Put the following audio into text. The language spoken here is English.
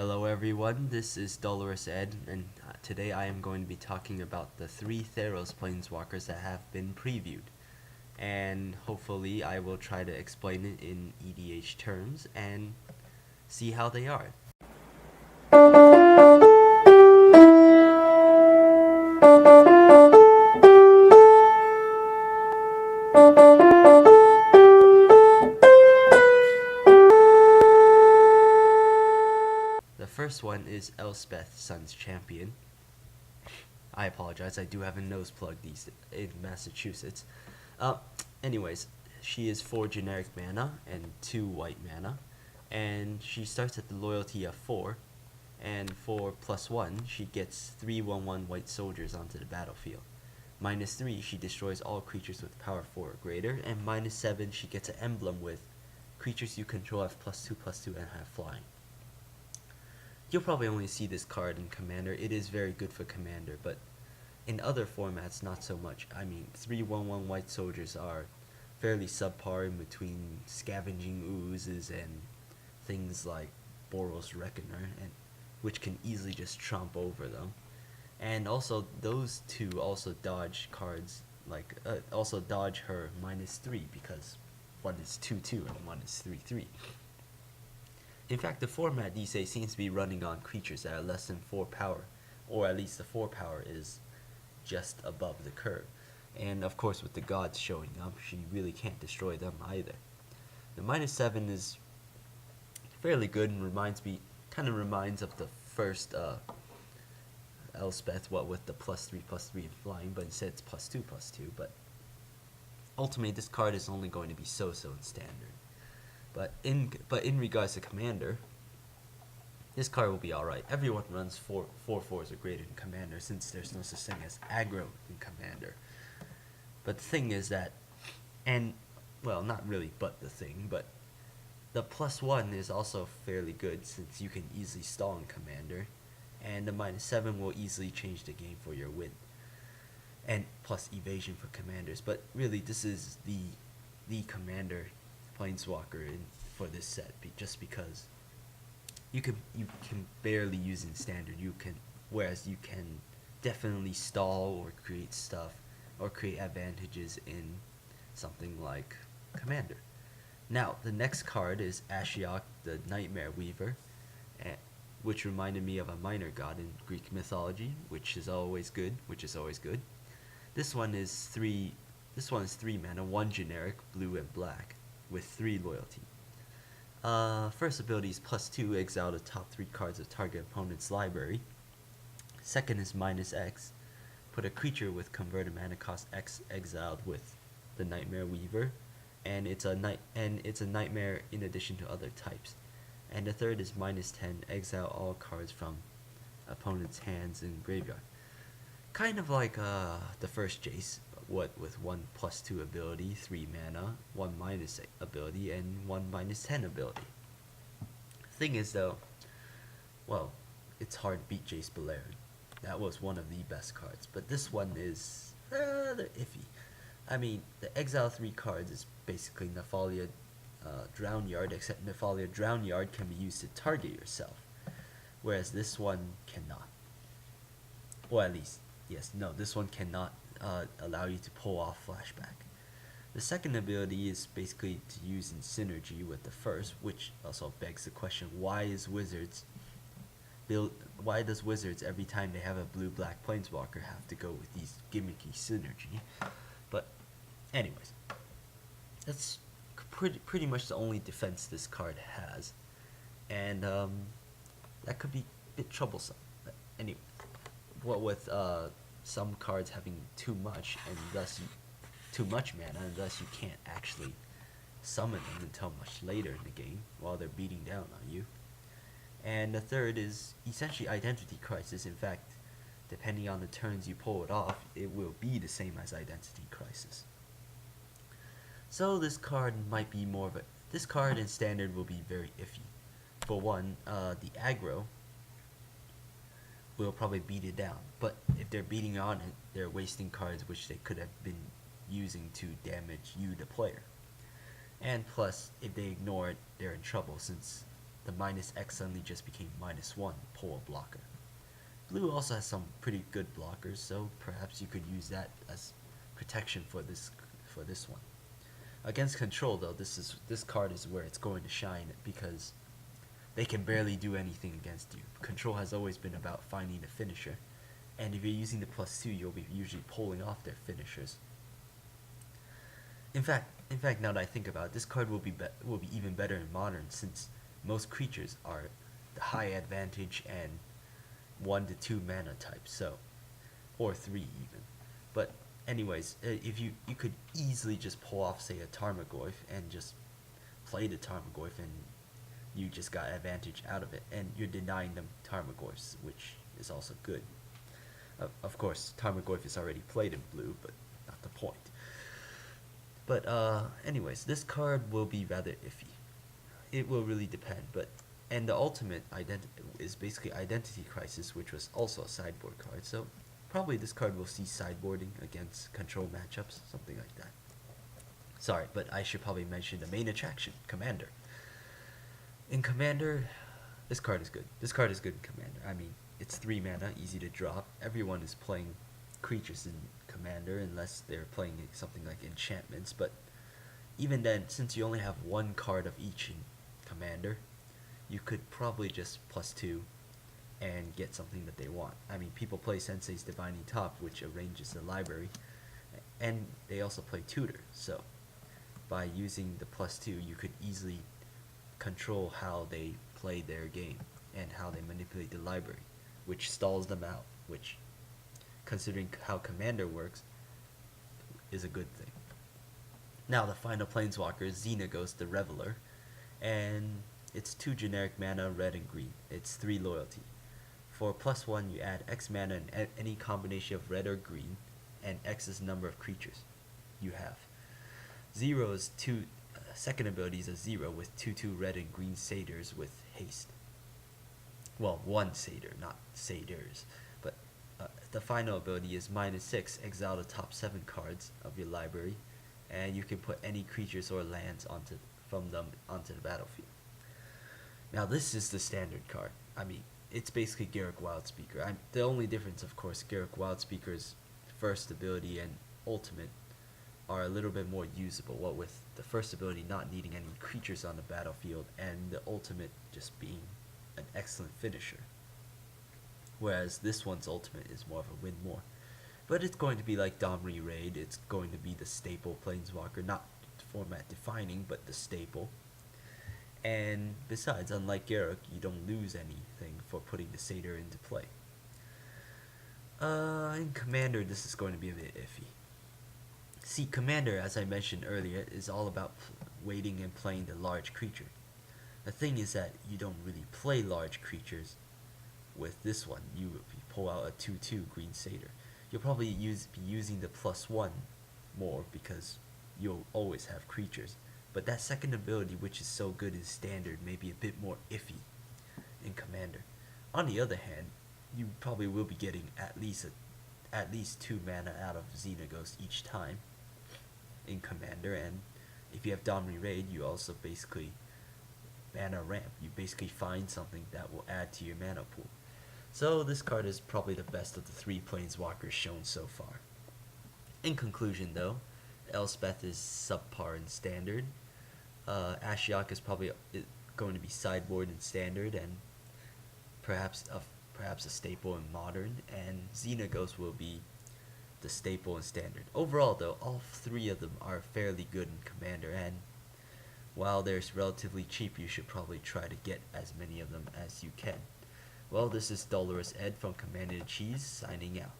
Hello everyone, this is Dolorous Ed, and today I am going to be talking about the 3 Theros Planeswalkers that have been previewed. And hopefully I will try to explain it in EDH terms and see how they are. The first one is Elspeth, Sun's Champion. I apologize, I do have a nose plug in Massachusetts. Uh, anyways, she is 4 generic mana and 2 white mana, and she starts at the loyalty of 4, and for +1, she gets 3/1/1 white soldiers onto the battlefield. -3, she destroys all creatures with power 4 or greater, and -7, she gets an emblem with creatures you control have +2/+2 and have flying. You'll probably only see this card in Commander. It is very good for Commander, but in other formats, not so much. I mean, 3/1/1 white soldiers are fairly subpar in between Scavenging Oozes and things like Boros Reckoner, and which can easily just tromp over them. And also, those two also dodge cards, like, also dodge her -3, because one is 2/2 and one is 3/3. In fact, the format these days seems to be running on creatures that are less than 4 power, or at least the 4 power is just above the curve. And of course, with the gods showing up, she really can't destroy them either. The -7 is fairly good and kind of reminds of the first Elspeth, what with the +3/+3 and flying, but instead it's +2/+2. But ultimately, this card is only going to be so-so in standard. But in regards to Commander, this card will be alright. Everyone runs 4/4s or greater in Commander, since there's no such thing as aggro in Commander. But the thing is that, well, not really but the thing, but the +1 is also fairly good, since you can easily stall in Commander, and the -7 will easily change the game for your win. And plus evasion for Commanders, but really this is the Commander Planeswalker for this set, just because you can barely use in standard. Whereas you can definitely stall or create stuff or create advantages in something like Commander. Now the next card is Ashiok, the Nightmare Weaver, which reminded me of a minor god in Greek mythology, which is always good. This one is 3 mana, 1 generic, blue and black, with 3 loyalty. First ability is +2, exile the top 3 cards of target opponent's library. Second is -X, put a creature with converted mana cost X exiled with the Nightmare Weaver, and it's a nightmare in addition to other types. And the third is -10, exile all cards from opponent's hands and graveyard. Kind of like the first Jace, with 1 +2 ability, 3 mana, 1 -8 ability, and 1 -10 ability. Thing is though, well, it's hard to beat Jace Beleren. That was one of the best cards, but this one is rather iffy. I mean, the exile 3 cards is basically Nephalia Drownyard, except Nephalia Drownyard can be used to target yourself, whereas this one cannot. Or at least, this one cannot allow you to pull off flashback. The second ability is basically to use in synergy with the first, which also begs the question: why does Wizards every time they have a blue-black planeswalker have to go with these gimmicky synergy? But anyways, that's pretty much the only defense this card has, and that could be a bit troublesome. But anyway, what with some cards having too much mana, and thus you can't actually summon them until much later in the game while they're beating down on you. And the third is essentially Identity Crisis. In fact, depending on the turns you pull it off, it will be the same as Identity Crisis. So this card this card in standard will be very iffy. For one, the aggro will probably beat it down, but if they're beating on it, they're wasting cards which they could have been using to damage you, the player. And plus, if they ignore it, they're in trouble, since the minus X suddenly just became -1 pull a blocker. Blue also has some pretty good blockers, so perhaps you could use that as protection for this one. Against control though, this card is where it's going to shine because they can barely do anything against you. Control has always been about finding the finisher, and if you're using the +2, you'll be usually pulling off their finishers. In fact, now that I think about it, this card will be even better in Modern since most creatures are the high advantage and 1 to 2 mana type, so, or 3 even. But anyways, if you could easily just pull off, say, a Tarmogoyf and just play the Tarmogoyf, and you just got advantage out of it, and you're denying them Tarmogoyfs, which is also good. Of course, Tarmogoyf is already played in blue, but not the point. But anyways, this card will be rather iffy. It will really depend, and the ultimate is basically Identity Crisis, which was also a sideboard card, so probably this card will see sideboarding against control matchups, something like that. Sorry, but I should probably mention the main attraction, Commander. In Commander, this card is good. This card is good in Commander. I mean, it's 3 mana, easy to drop. Everyone is playing creatures in Commander unless they're playing something like enchantments, but even then, since you only have 1 card of each in Commander, you could probably just +2 and get something that they want. I mean, people play Sensei's Divining Top, which arranges the library, and they also play Tutor, so by using the +2, you could easily control how they play their game and how they manipulate the library, which stalls them out, which, considering how Commander works, is a good thing. Now the final Planeswalker is Xenaghost the Reveler, and it's 2 generic mana, red and green. It's 3 loyalty. For +1, you add X mana in any combination of red or green, and X is the number of creatures you have. 0 is 2. Second ability is a 0 with 2/2 red and green satyrs with haste. Well, 1 satyr, not satyrs. But the final ability is -6, exile the top 7 cards of your library, and you can put any creatures or lands from them onto the battlefield. Now this is the standard card. I mean, it's basically Garruk Wildspeaker. The only difference, of course, Garruk Wildspeaker's first ability and ultimate are a little bit more usable, what with the first ability not needing any creatures on the battlefield and the ultimate just being an excellent finisher. Whereas this one's ultimate is more of a win more. But it's going to be like Domri Raid, it's going to be the staple Planeswalker, not format defining, but the staple. And besides, unlike Garruk, you don't lose anything for putting the satyr into play. In Commander, this is going to be a bit iffy. See, Commander, as I mentioned earlier, is all about waiting and playing the large creature. The thing is that you don't really play large creatures with this one. You pull out a 2/2 green satyr. You'll probably be using the +1 more because you'll always have creatures. But that second ability, which is so good in Standard, may be a bit more iffy in Commander. On the other hand, you probably will be getting at least 2 mana out of Xenaghost each time in Commander, and if you have Domri Raid, you also basically mana ramp. You basically find something that will add to your mana pool. So this card is probably the best of the 3 Planeswalkers shown so far. In conclusion though, Elspeth is subpar in Standard, Ashiok is probably going to be sideboard in Standard, and perhaps a staple in Modern, and Xenaghost will be the staple in Standard. Overall though, all 3 of them are fairly good in Commander, and while they're relatively cheap, you should probably try to get as many of them as you can. Well, this is Dolorous Ed from Commander Cheese, signing out.